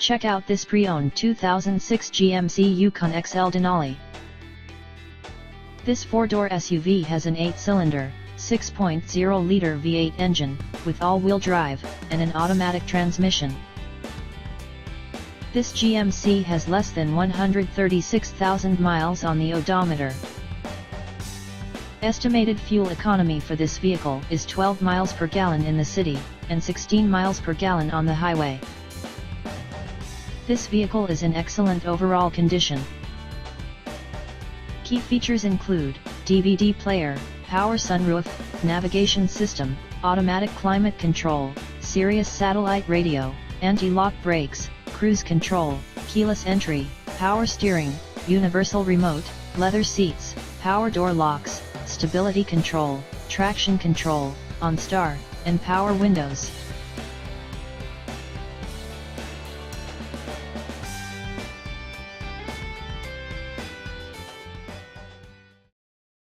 Check out this pre-owned 2006 GMC Yukon XL Denali. This 4-door SUV has an 8-cylinder, 6.0-liter V8 engine, with all-wheel drive, and an automatic transmission. This GMC has less than 136,000 miles on the odometer. Estimated fuel economy for this vehicle is 12 miles per gallon in the city, and 16 miles per gallon on the highway. This vehicle is in excellent overall condition. Key features include DVD player, power sunroof, navigation system, automatic climate control, Sirius satellite radio, anti-lock brakes, cruise control, keyless entry, power steering, universal remote, leather seats, power door locks, stability control, traction control, OnStar, and power windows.